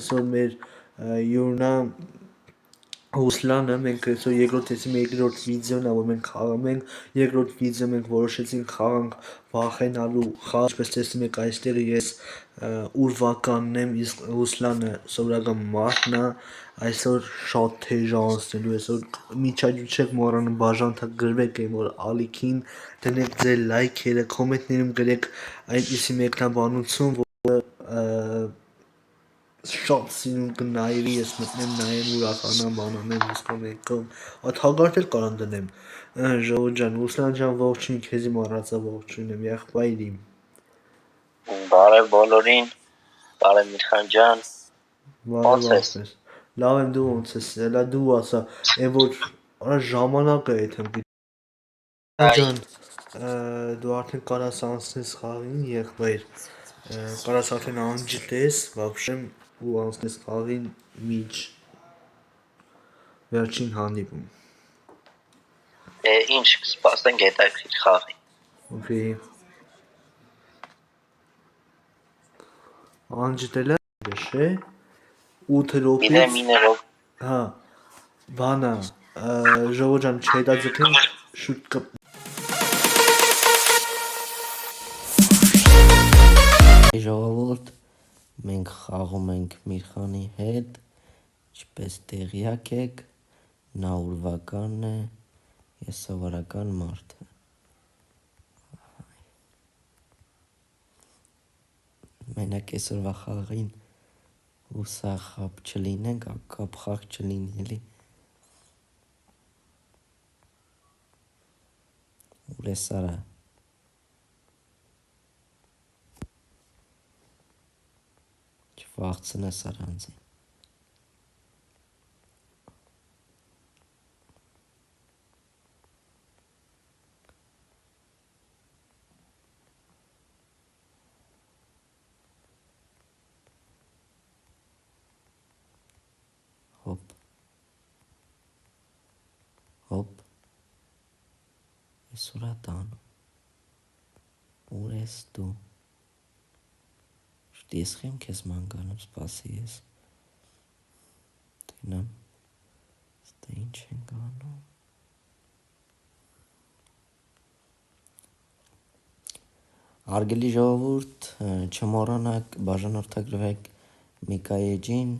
այսօր մեր յուրնա Հուսլանը մենք այսօր երկրորդ վիդեոն է, որ մենք խաղում ենք, երկրորդ վիդեո մենք որոշեցինք խաղանք վախենալու խաղ, ինչպես տեսնում եք այստեղ ես ուրվականն եմ, իսկ Հուսլանը սովորական մարդն է, այսօր շատ թեժ անցնելու, այսօր միջադու չեք մոռանում բաժանթակ գրվեք այն որ ալիքին, դնեք ձեր լայքերը, կոմենտներում գրեք այնպիսի մեկնաբանություն, որ շատ սիրուն կնայրի, ես մտնեմ նայեմ ուրախանամ, անանեմ, իսկո մեկում, այդ հագարտ էլ կարան դնեմ, ժողովուրդ ջան, Ռուսլան ջան ողջույն, քեզի մոռացա ողջույնեմ, եղբայր իմ։ Բարև բոլորին, բարև Միխան ջան, ոնց ես։ Լավ եմ, դու ոնց ես, հելա դու ասա, այն որ ժամանակը էթեմ ջան, դու արդեն կարաս անցնես խաղին, եղբայր, կարաս արդեն անջտես, վաբշեմ ու անցնես խաղին միջ վերջին հանդիպում։ Ինչ կսպասենք հետաքրքիր խաղի։ Okay։ Անջտելը դեշե 8 րոպեից հա բանա ժողովուրդ ջան չհետաձգենք շուտ Ժողովուրդ, մենք խաղում ենք Միրխանի հետ, ինչպես տեղյակ եք, նա ուրվականն է, ես սովորական մարդը։ Մենակ այսօրվա խաղին հուսախապ չլինենք, ակապ խաղ չլինի էլի։ Ուր է Սարա։ Չվախցնե Սարանցին։ Հոպ։ Հոպ։ Ես ուրա տանում։ Ուր ես դու։ Շուտ ես խեմ քեզ մանգանում, սպասի ես։ Տենամ, ստե ինչ ենք անում։ Արգելի ժողովուրդ, չմոռանաք բաժանորդագրվեք Միկայեջին։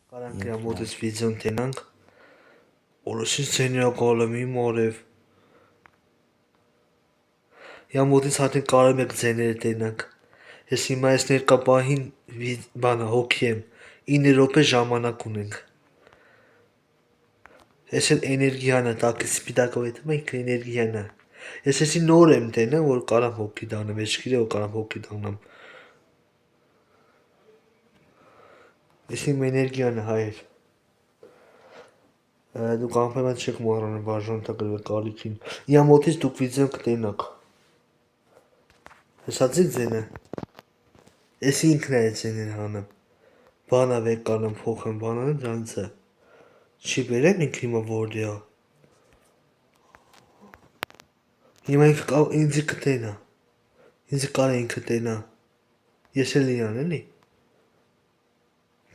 Կարանք իրա մոտից վիդեոն տենանք, որոշից ձեներակալը մի մարև։ Իրա մոտից հատեն կարեմ եք ձեները տենանք, ես հիմա ես ներկա պահին բանա հոգի եմ, 9 րոպե ժամանակ ունենք։ Ես էլ էներգիան է, տակի սպիտակով հետում ենք էներգիան է։ Ես եսի նոր եմ տենեմ, որ կարամ հոգի դանեմ, ես չգիրե, որ կարամ հոգի դանամ։ Ես իմ էներգիան է հայր։ Դուք անպայման չեք մոռանում բաժանորդագրվեք ալիքին։ Իրա մոտից դուք վիդեոն կտենաք։ Հեսացիք ձենը։ Ես ինքն է ձեներ հանեմ։ Բանա վեկ կանեմ փոխեմ, բանան դրանցը։ Չի բերեմ ինք հիմա որդյա։ Հիմա ինձի կտենա։ Ինձի կարա ինքը տենա։ Ես էլ իրան էլի։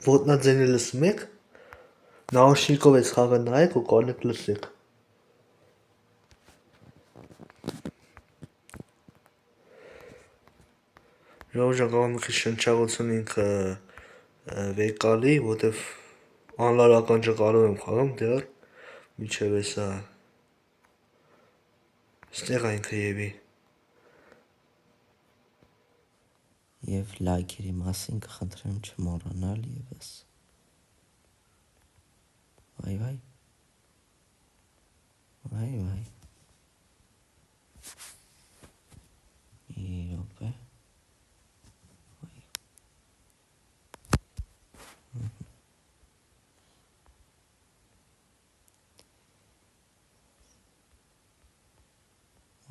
Ոտնա ձենը լսում եք։ Նաուշնիկով ես խաղը նայեք ու կարնեք լսեք։ Ժողովուրդ ջան, մի քիչ շնչաղություն ինքը վեկալի, որտեվ անլարական ճկարով եմ խաղում դեռ միջև էսա ստեղ այնքը եւի։ Եվ լայքերի մասին կխնդրեմ չմոռանալ եւս։ Վայ վայ։ Վայ վայ։ Մի րոպե։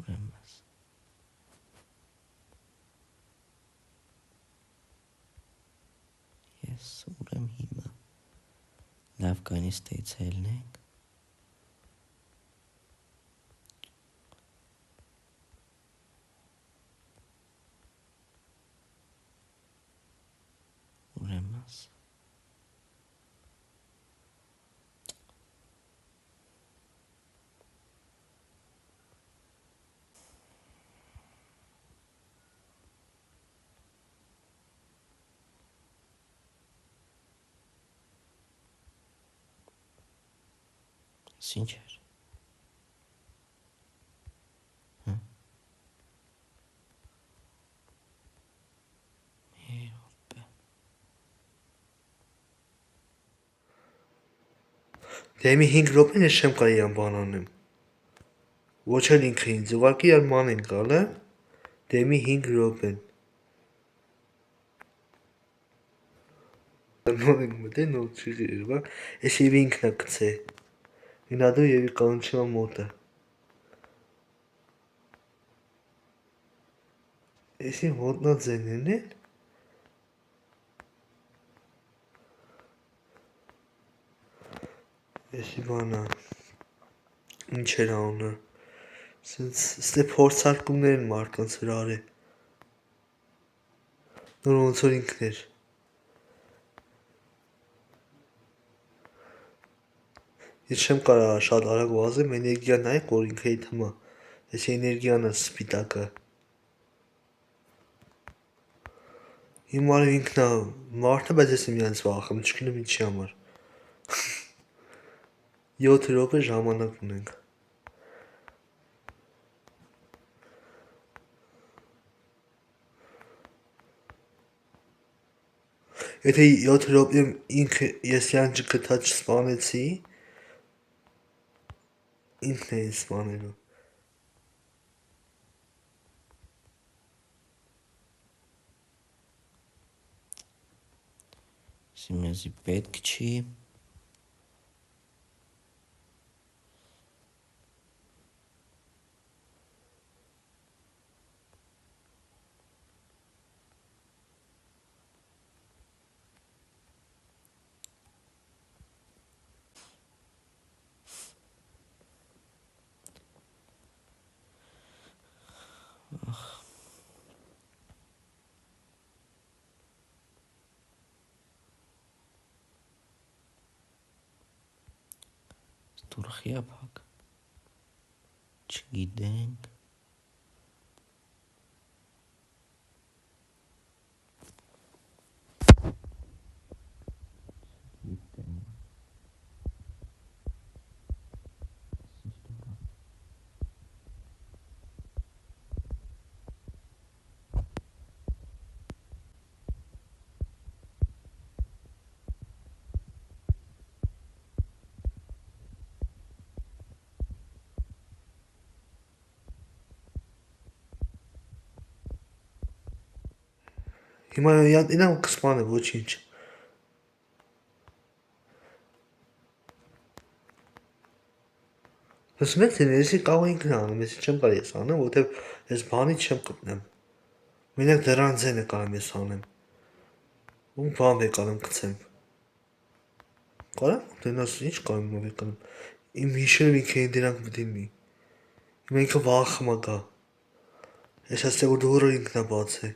Ուր եմ ես։ Ես ուր եմ հիմա։ Լավ կանի ստեյց հելնենք։ Ուր եմ ես։ Ինչ էր։ Հա։ Դեմի 5 րոպեն ես չեմ կարի իրան բան անեմ։ Ոչ էլ ինքը ինձ, ուղղակի իրար ման են գալ, դեմի 5 րոպեն։ Նոր ենք մտել, նոր չի երևա, ես և ինքն է կցե։ Ինադու և կանչիմա մոտը։ Եսի ոտնա ձենեն են։ Եսի բանա, ինչ էր անունը, ստե փորձարկումներ են մարդկանց վրա արել։ Նոր ոնց որ ինքն էր։ Ես չեմ կարա շատ արագ վազեմ, էներգիա նայեք, որ ինքը հետ հմա։ Ես էներգիան է սպիտակը։ Իմ արև ինքն է մարդը, բայց ես եմ յանց վախում, չկինեմ ինչի համար։ 7 րոպե ժամանակ ունենք։ Եթե 7 րոպեմ ինքը ես յանջը կտա չսպանեցի, ինքն է ինձ սպանելու։ Սիմեզի պետք չի։ Տուրխի ապակ, չգիտենք, Հիմա ինամ կսպանը, ոչինչ։ Լսում եք, եսի կարող ինքն անում, եսի չեմ կարի ես անեմ, որտև ես բանից չեմ կտնեմ։ Մենակ դրան ձենը կարամ ես անեմ։ Ու բան վեկանեմ կցեմ։ Կարամ, դենաս ինչ կարամ վեկանեմ։ Իմ հիշերում ինքը են դրանք մտինի։ Հիմա ինքը վախմա գա։ Ես ասતે որ դուրը ինքն է բաց է։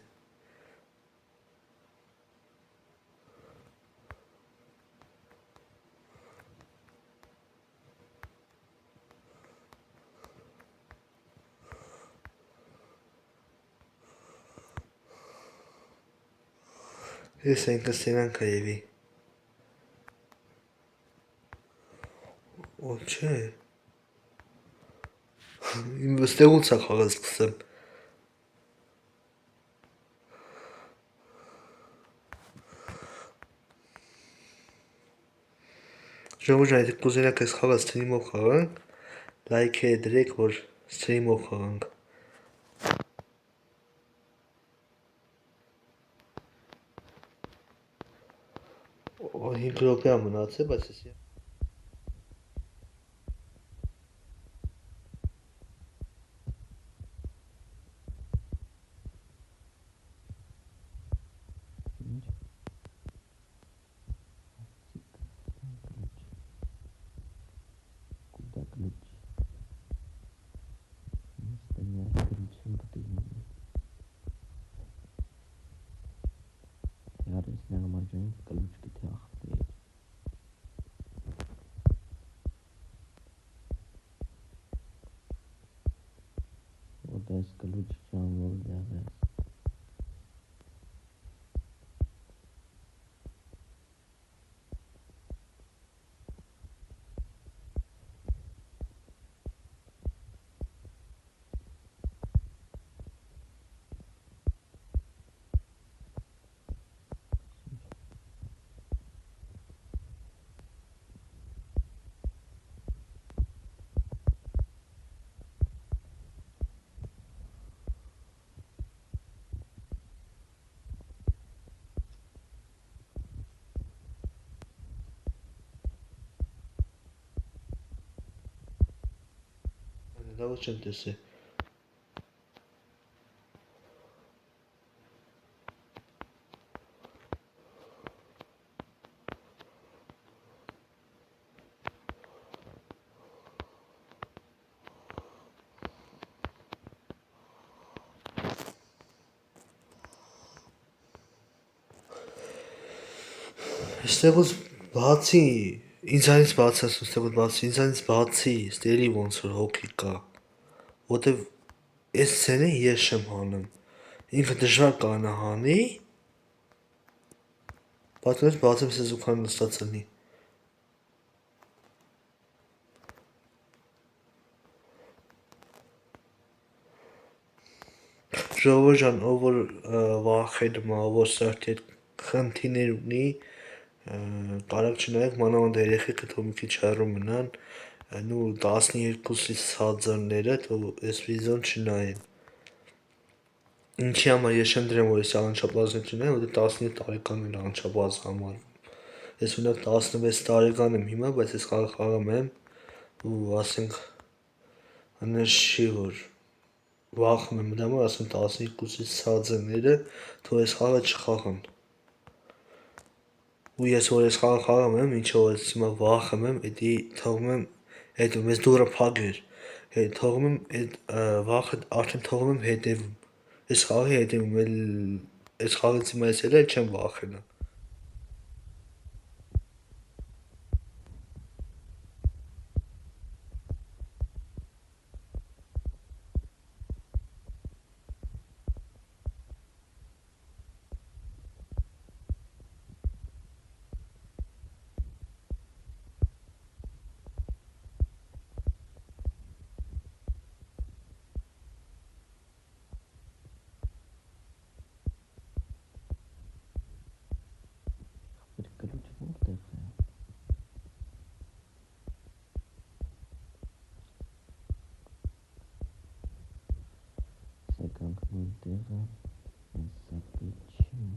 Ես ենքը սենանք է եվի։ Ո չէ։ Իմ վստեղուց է խաղաց կսեմ։ Ժողովուրդ եթե կուզենաք այս խաղը սթրիմով խաղանք, լայք է դրեք, որ սթրիմով խաղանք։ 5 րոպե է մնացել, բայց ես Куда ключ? Вместо меня ключом потрібно. Зараз нормально ключки трахти. Вот это ключ сам вот зараз. Դա ոչ չեմ տեսել։ Այստեղից բացի ինձանից բացի ասում, այստեղից բացի ինձանից բացի ստերի ոնց որ հոգի կա, որտեվ այս ցենը ես չեմ հանում։ Ինքը դժվար կանա հանի, պատկերացրու բացեմ սեզուքան նստած լինի։ Ժողովուրդ ջան, ով որ վախենում է, ով որ սրտի հետ խնդիրներ ունի, կարակ չնայեք, մանավանդ երեխեքը թող մի քիչ հեռու մնան, նու 12-ից ցածրները թող այս վիդեոն չնայեն։ Ինչի համար ես չեմ դրեմ, որ ես անչափահասներ չնայեմ, որտեղ 17 տարեկան էլ անչափահաս համարվում։ Ես մենակ 16 տարեկան եմ հիմա, բայց ես խաղում եմ ու ասենք անշի որ վախում եմ դրա համար, ասում 12-ից ցածրները թող այս խաղը չխաղան։ Ու ես որ այս խաղը խաղում եմ, ինչով ես հիմա վախում եմ, էդի թողում եմ այդ մեզ դուրը փագեր։ Թողում եմ այդ վախը արդեն թողում եմ հետևում։ Այս խաղի հետևում էլ այս խաղից հիմա ես էլ չեմ վախենա։ Ключ որտեղ է։ Սեկանք որտեղ է։ Հեսա պիչի։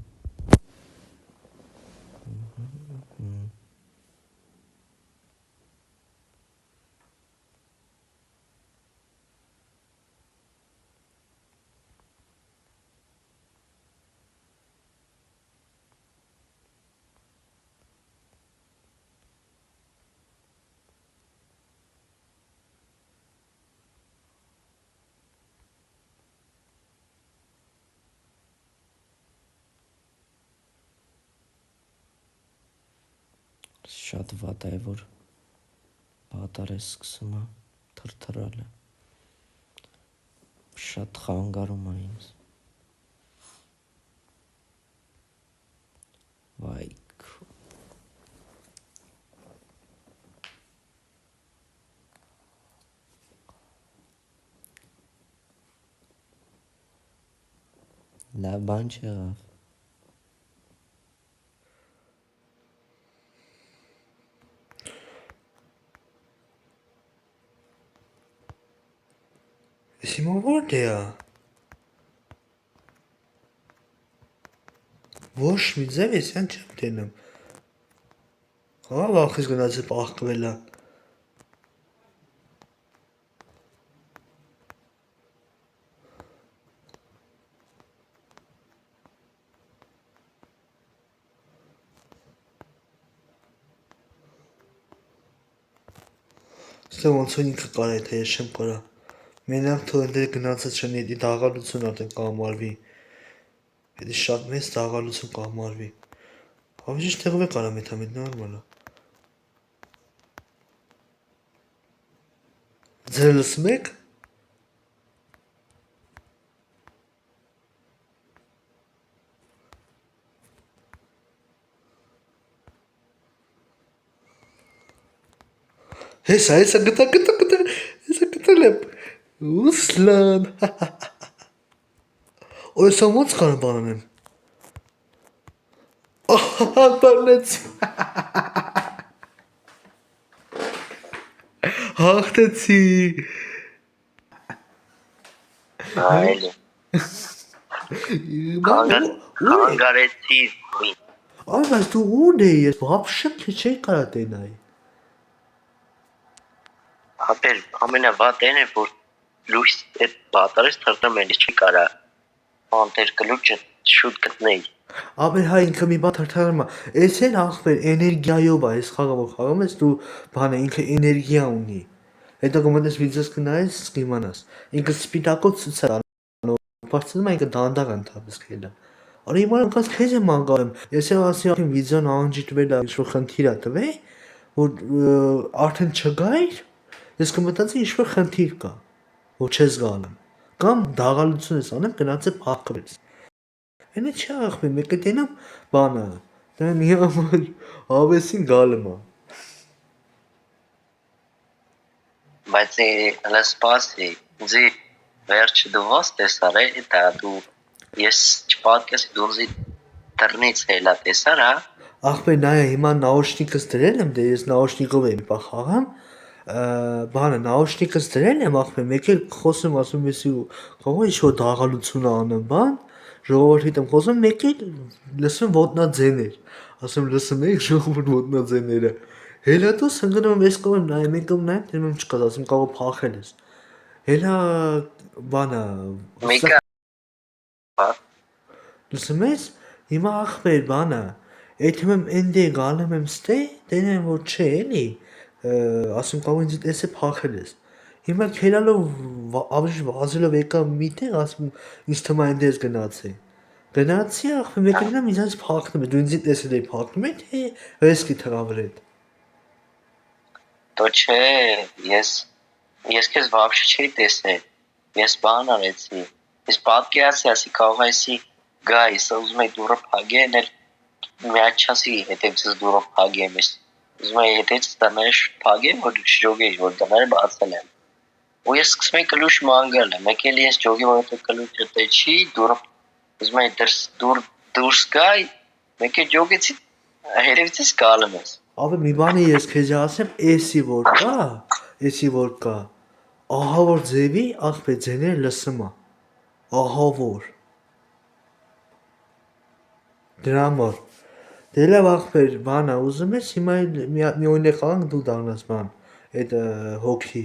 Շատ վատ է, որ պատար է սկսում է թրթրալը։ Շատ խանգարում է ինձ։ Վայ քո։ Լավ բան չեղավ։ Ես հիմա որտե՞ղ է։ Ոչ մի ձև ես յան չեմ տենում։ Հա վախից գնացել պահկվել է։ Ստե ոնց որ ինքը կարա, թե ես չեմ կարա։ Մենակ թող ընդ գնացած չնի, դի դաղալություն արդեն կամարվի։ Էդի շատ մեծ դաղալություն կամարվի։ Ավելի տեղով է կարա մեթամետ նորմալ է։ Ձեր լսում եք։ Հեսա գտել եմ։ Ուսլան։ Oysa ոնց կարող բանանեմ։ Ահա բանեց։ Հաղթեցի։ Այլ։ Հանգարեցի։ Այ բայց դու ուր ես вообще չէի կարա տենայի։ Ապեր ամենավատն է որ լույս այդ բատարից թրթմել չի կարա անտեր կլուճը շուտ գտնեի Ապեր հայ ինքը մի բան թրթարում է, ես էլ ախպեր էներգիայով է, ես խաղը որ խաղում ես դու բանը ինքը էներգիա ունի։ Հետո կմտես վիդեոս կնայես կիմանաս։ Ինքը սպիտակով ցույց է տանում, բացվում է ինքը դանդաղ ընդհանրապես քելա։ Արի հիմա անկած քեզ եմ անգարում։ Ես էլ ասի արդեն վիդեոն անջի տվել է, ինչ-որ խնդիր է տվել, որ արդեն չգայր, ես կմտածի ինչ-որ խնդիր կա, որ չես գալու։ Կամ դաղալություն ես անում, գնացել փախվես։ Այնը չի ախպեր, մեկը տենամ բանը, դա մի համար հավեսին գալում է։ բայց հələ սպասի ձի վերջը դուվաս տեսար է դա դու ես չպատկես դուզի դռնից հելա տեսար հա Ախպեր նայա հիմա նաուշնիկս դրել եմ, դե ես նաուշնիկով եմ իպա խաղամ, բանը նաուշնիկս դրել եմ ախպեր, մեկ էլ խոսում ասում եսի խաղում ինչ-որ դաղալություն անեմ, բան, ժողովրդի դեմ խոսում, մեկ էլ լսում ոտնաձեներ, ասում լսում եք ժողովուրդ ոտնաձեները, հելատոս հնգնում եմ ես կողմ նայեմ, մեկ կողմ նայեմ, դեմ եմ չկաց, ասում կարող փախել ես, հելա բանը, մեկը լսում ես, հիմա ախպեր բանը, Եթե եմ էնդե գալեմ եմ ստե, դենեմ որ չէ էլի, ասում կարող ինձ տեսե փախել ես։ Հիմա քելալով ավելի վազելով եկա մի տեղ, ասում ինձ թվում է էնդե ես գնացի։ Գնացի ախպեր մեկը դնամ ինձ փախնում է, դու ինձ տեսել էի փախնում է, թե ռիսկի թրավրետ։ Դո չէ ես քեզ вообще չի տեսել ես բան արեցի ես պատկերացի ասի կարող այսի գայս ուզում եմ դուրը փագեն էլ միաչասի հետևից դուրը փագեմ ես ուզում եմ հետևից տաներ փագեմ որ շոգեի որ տաները բացել են ու ես սկսում եմ կլուշ մանգալ մեկ էլ ես ճոգի որ այդ կլուշը դե չի դուրը ուզում եմ դուրս գայ մեկ էլ ճոգեցի հետևից գալում ես Ապա մի բանի ես քեզ ասեմ, էսի որ կա, ահա որ ձևի ախպեր ձեները լսում է, ահա որ, դրա համար, դե լավ ախպեր, բանա, ուզում ես հիմա մի օրինակ խաղանք դու դառնաս բան, այդ հոքի,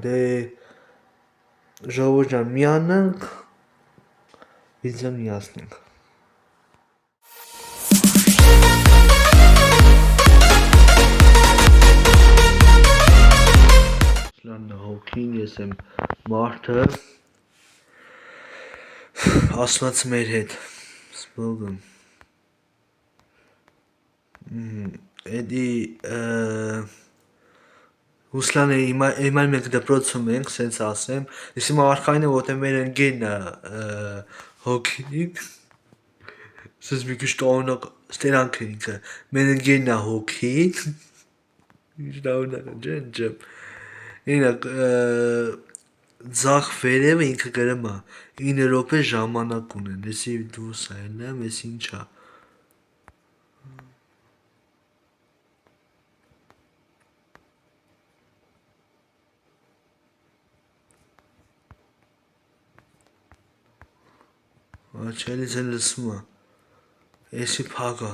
դե ժողովուրդ ջան, միանանք, վիդեոն միացնենք։ Լաննա հոքին ես եմ մարդը ասված մեր հետ սպոգում էդի Հուսլանը հիմա մենք դպրոցում ենք, սենց ասեմ, ես հիմա արխային եմ, ոտե մեր ընգենն հոքին, սենց մի քիչ տողնակ ստերանք է ինքը, մեր ընգենն հոքին, ինչ տողնակ ջեն ջեմ, ինակ ձախ վերևը ինքը գրում է 9 րոպե ժամանակ ունեն, եսի դուրս այլեմ, ես ինչա Աչելից են լսում է, եսի փագա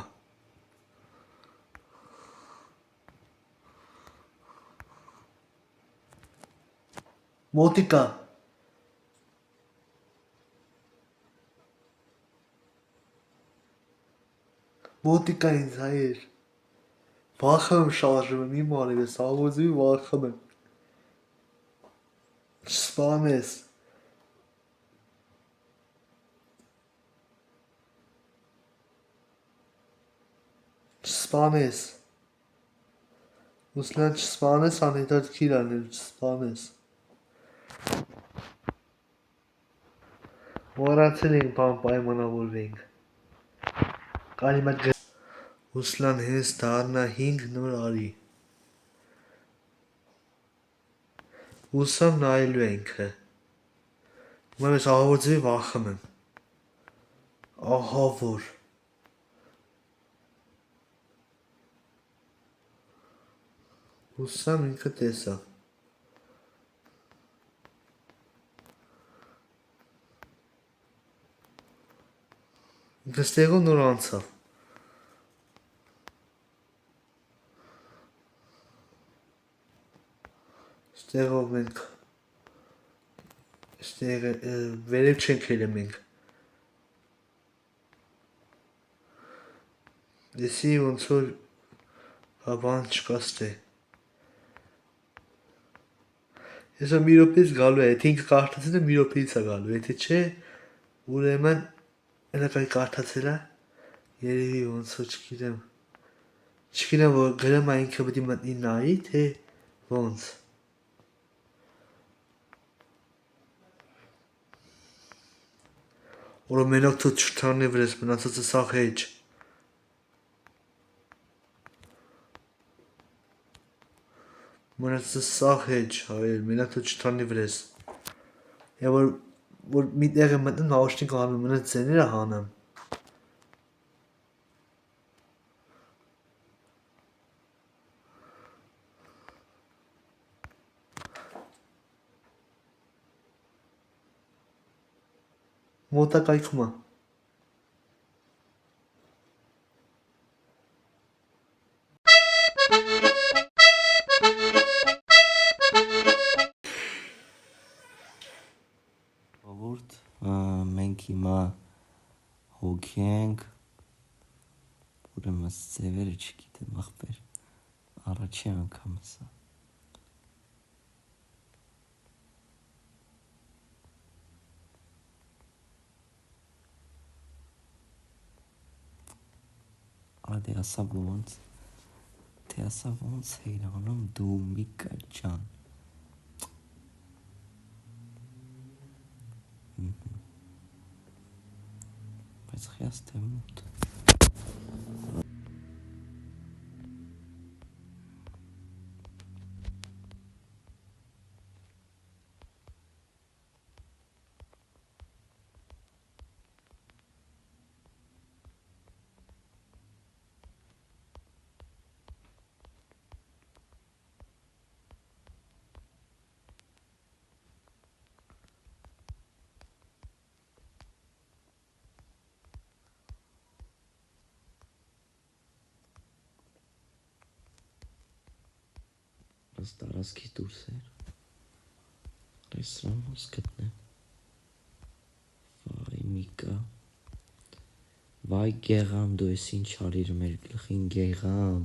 Մոտիկա ինձ հայեր Վախում եմ շարժում եմ, իմ արև ես, աղոզի վախում եմ Չսպանես Չսպանես Ուսլան չսպանես, անհետաքրքիր անել, չսպանես Մոռացել ենք բան պայմանավորվենք Կար հիմա Ուսլան հենց դառնա 5 նոր արի Ուսամ նայելու ենքը Հիմա ես աղորդի վախում եմ Ահա որ Ուսամ ինքը տեսա Ինքը ստեղով նոր անցավ Ստեղով մենք ստեղը վերև չենք հելը մենք դեսի ոնց որ հավան չկաստե Ես մի րոպեից գալու է, եթե ինքը կարդացել է մի րոպեից է գալու, եթե չէ, ուրեմն Էլա կայ կարդացել է, երևի ոնց որ չգիտեմ որ գրեմ ինքը պետք է մտնի նայի, թե ոնց Որը մենակ թո չթարնի վրես, մնացածը սաղ հեջ Մնացածը սաղ հեջ, հայել, մենակ թո չթարնի վրես Եվ որ մի տեղ է մտնում նավոշնիկ հանում, մնաց ձեները հանեմ Մոտակայքում է Ողորդ, մենք հիմա հոգի ենք, ուրեմն ձևերը չգիտեմ ախպեր, առաջի անգամս է։ Ադե ասա ոնց հեյրանում դու Միկա ջան։ Բայց խիաս թե մոտ։ Ըստ տարածքի դուրս էր, ռեստորան ոնց գտնեմ, վայ Միկա, վայ գեղամ դու ես ինչ արիր մեր գլխին գեղամ,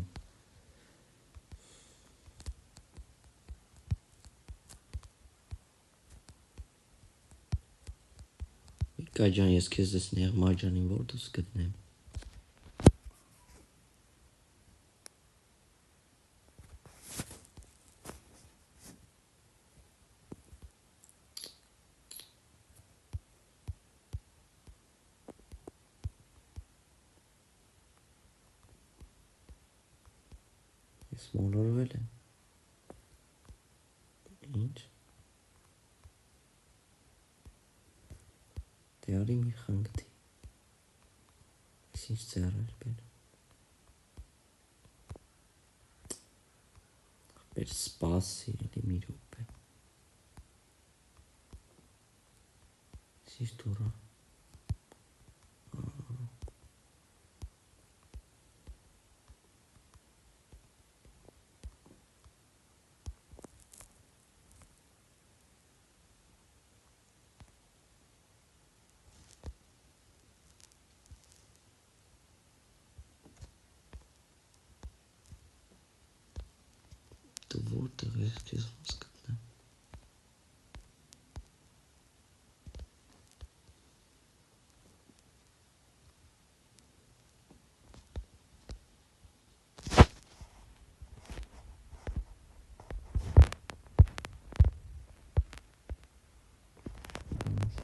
Միկա ջան ես քեզ ես նեղմա ջանին որ դուս գտնեմ, Ես մոլորվել եմ, ինչ, դե արի մի խանգդի, ես ինչ ձեռար բեր, բեր սպասի էլի մի ռոպե, ես ինչ դուրա, դու որտեղ ես քեզ ոնց գտնեմ,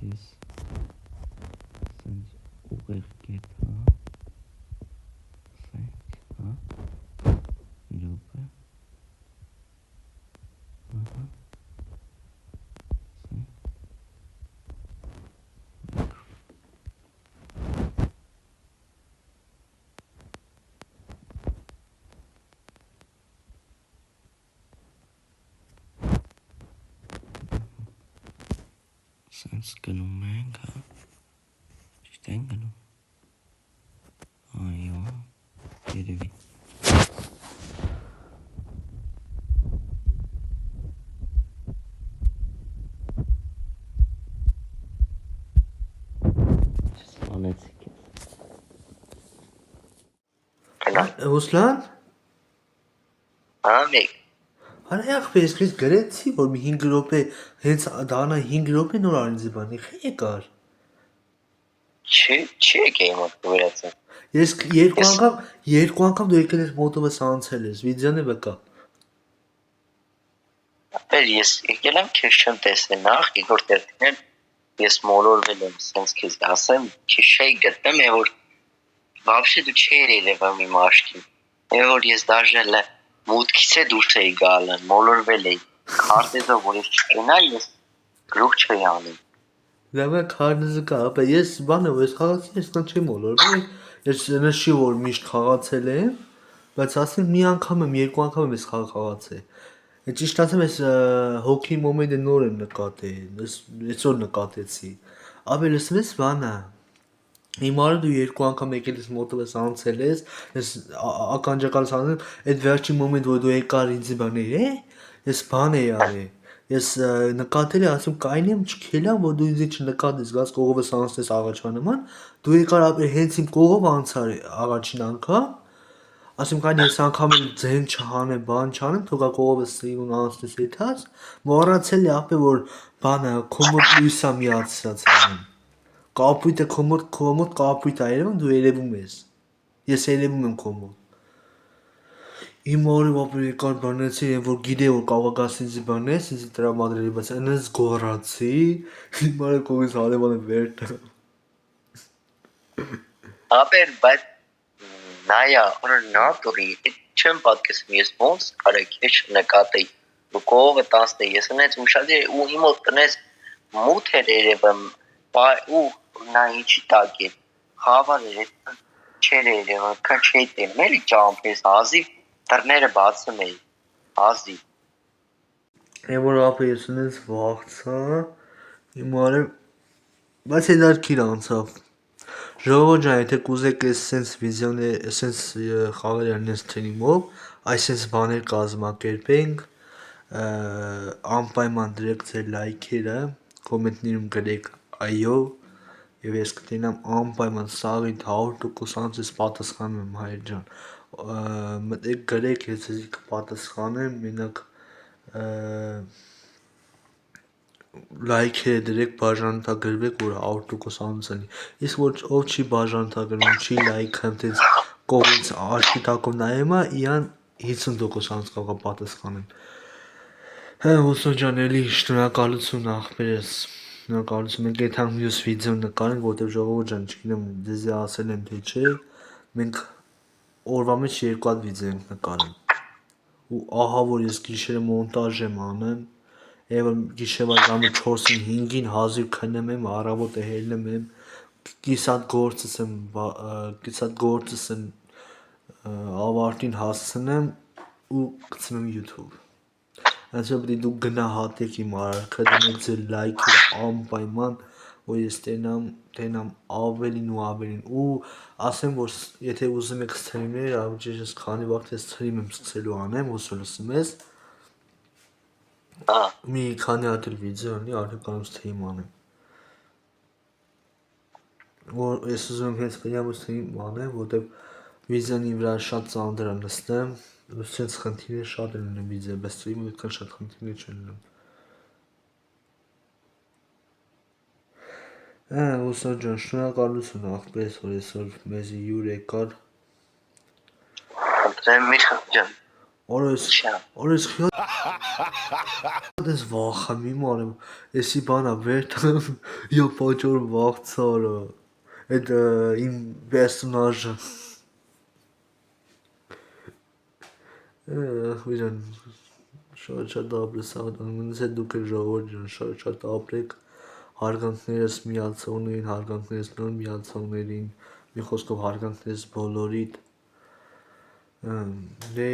ես սենց ուղեղ կետ, սենք, մի ռոպե, սենց գնում ենք, ճիշտ են գնում, այո, երևի, հանեցի քեզ։ Գնա։ Ռուսլան, Ամիկ։ արա ախպեր, ես գրեցի, որ մի 5 րոպե, հենց դառնա 5 րոպե նոր արինձի բանի, խի եկար։ Չի եկե իմ մոտ վերացա։ Ես երկու անգամ դու եկել ես մոտովս անցել ես, վիդեոն է վկա։ Ապեր ես եկել եմ քեզ չեմ տեսնել նախ, երկրորդ երթին ես մոլորվել եմ, սենց քեզ ասեմ, չի գտնեմ, եւ որ вообще դու չէր երևում իմ աչքին։ Եվ որ ես դաժե մուտքից է դուրս էի գալ, մոլորվել էի։ Քարտեզով որ ես չկենա, ես գլուխ չէի անում։ Դե քարնզը կա, ապա ես բանը ես խաղացի, ես կան չեմ մոլորվել։ Ես նշի որ միշտ խաղացել եմ, բայց ասեմ մի անգամ եմ, երկու անգամ եմ ես խաղացել։ Ճիշտ ասեմ ես հոկի մոմենտը նոր եմ նկատել, այսօր նկատեցի։ Ապա լսում ես բանը։ Հիմա դու երկու անգամ եկել ես մոտովս անցել ես ականջակալս անում, այդ վերջին մոմենտ որ դու եկար ինձ բաներ, ես բան էի արել։ Ես նկատել եմ, ասում կայնեմ չքելա, որ դու ինձ չնկատես, գաս կողովս անցնես աղաչվա նման, դու եկար ապեր հենց իմ կողով անցար առաջին անգամ, ասում կայն ես անգամ էլ ձեն չհանեմ, բան չանեմ, թողա կողովս սիրուն անցնես եթաս, մոռացել է ապե որ բանը կոմոդ լույսա միացած անում։ Կապույտը կոմոդ կապույտ է երևում, դու երևում ես։ Ես երևում եմ կոմոդ։ Իմ օրը ապեր եկար բանեցի, որ գիտե որ կարող գաս ինձ բանես, ինձ տրամադրելի, բայց այնս գոռացի, հիմա կողից հարևանը վեր տա։ Ապեր բայց նայա, օրինատորի, չեմ պատկերացնում ես ոնց արեք քեզ նկատեի։ Ու կողը 10 է, ես այնց ուշադիր ու իմ մոտ տնես մութ էր երևում, ու նա ինչի տակ է։ Խավար էր, չեր երևում, քան չի տեմ, էլի ճամփես, հազիվ դռները բացում էի, հազիվ։ Եվ որ ապե ես այնց վախցա, հիմա բայց հետաքրքիր անցավ։ Ժողովուրդ ջան, եթե կուզեք սենց վիդեոներ, սենց խաղեր անես սթրիմով, այսպես բաներ կազմակերպենք, անպայման դրեք ձեր լայքերը, կոմենտներում գրեք այո, եւ ես կտենամ անպայման սաղիդ 100% անձես պատասխանում եմ հայր ջան։ Մտեք գրեք, ես ձեզ կպատասխանեմ, մենակ լայքերը դրեք, բաժանորդագրվեք, որ 100% անցնի։ Իսկ որ ով չի բաժանորդագրվում, չի լայքում, տենց կողից աչքի տակով նայում է, իան 50% անց կարող պատասխանեն։ Հա, ոսո ջան, էլի շնորհակալություն ախպերս։ Շնորհակալություն։ Մենք այդ մյուս վիդեոն նկարենք, որտեղ ժողովուրդ ջան, չգիտեմ, դեզի ասել եմ թե չէ, մենք օրվա մեջ 2 հատ վիդեո ենք նկարում։ Ու ահա որ ես գիշերը մոնտաժ եմ անում, եւ գիշերվա ժամը 4-ին 5-ին հազիվ քնում եմ, առավոտը հելնում եմ, կիսատ գործս եմ ավարտին հասցնեմ ու գցում եմ YouTube։ Այսինքն պետք է դուք գնահատեք իմ արարքը, դնեք ձեր լայքերը անպայման, որ ես տենամ ավելին ու ավելին ու ասեմ որ եթե ուզում եք սթրիմներ, ավճեշս քանի վաղ թե սթրիմ եմ սկսելու անեմ, ոսո լսում ես։ Մի քանի հատ էլ վիդեո ունի, արդեն կարող սթրիմ անեմ։ Որ ես ուզում եմ հենց բնյամ սթրիմ անեմ, որտեվ վիդեոնի վրա շատ ծանր եմ նստեմ, սենց խնդիրներ շատ են լինում վիդեո, բայց սթրիմը այդքան շատ խնդիրներ չեն լինում։ Ոսո ջան, շնորհակալություն ախպերս, որ այսօր մեզի հյուր եկար։ Ընտրեմ մի ջան։ Օրես խիատ ես վախամ իմ արեմ, էսի բանա վեր տամ, յա պաճոր վախցարը, այդ իմ պերսոնաժը։ Ախվիրան, շատ ապրես աղդանումից է դուք էլ ժողոր ջան, շատ ապրեք, հարգանքներս միացողներին, հարգանքներս նոր միացողներին, մի խոսքով հարգանքներս բոլորիդ։ Դե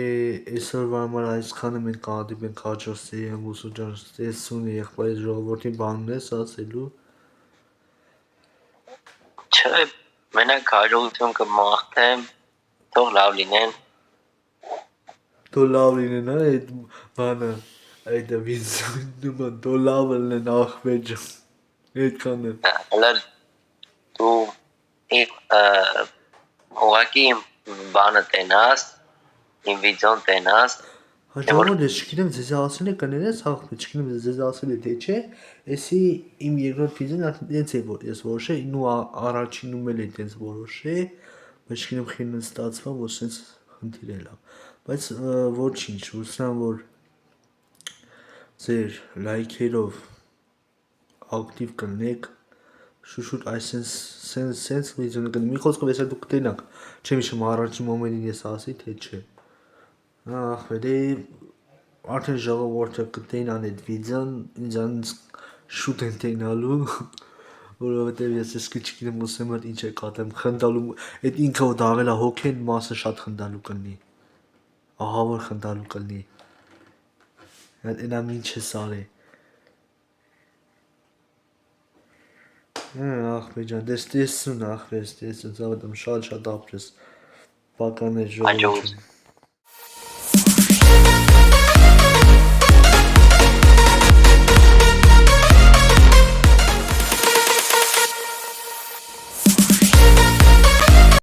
այսօրվա համար այսքանը մենք կհանդիպենք հաջորդ սերիայում ոսո ջան, տեսուն եղբայրս ժողովրդին բան ունես ասելու։ Չէ, մենակ հաջողություն կմաղթեմ, թող լավ լինեն։ Թող լավ լինեն, այդ բանը, այդ վիզյոնը, թող լավ լինեն ախպեր ջան։ Այդքանը։ Հələ դու ուղղակի իմ բանը տենաս, իմ վիդեոն տենաս, Հաջողորդ ես չգիտեմ ձեզ ասել է կներես հաղթը չգիտեմ ձեզ ասել է թե չէ էսի իմ երկրորդ վիդեոն այդպես է որ ես որոշե ինու առաջինում էլ այդպես որոշե բայց չգիտեմ խինը ստացվա որ sense խնդիր է լավ բայց ոչինչ ուսնամ որ ձեր լայքերով ակտիվ կլինեք շուշուտ sense վիդեոն կլինի մի խոսքով ես դուք կտենաք չեմ հիշում առաջին մոմենտին ես ասի թե չէ ախվերի արդեն ժողովուրդը կտենան այդ վիդեոն ինձանից շուտ են տենալու որովհետև ես չգիտեմ ուսեմ որ ինչ է կատեմ խնդալու այդ ինքը որ դաղելա հոգեն մասը շատ խնդալու կլինի ահա որ խնդալու կլինի այնա ինչ է սարե ախվեր ջան դες տեսուն ախվեր տեսուն ցավդ շատ ապրես բականեր ժողովուրդ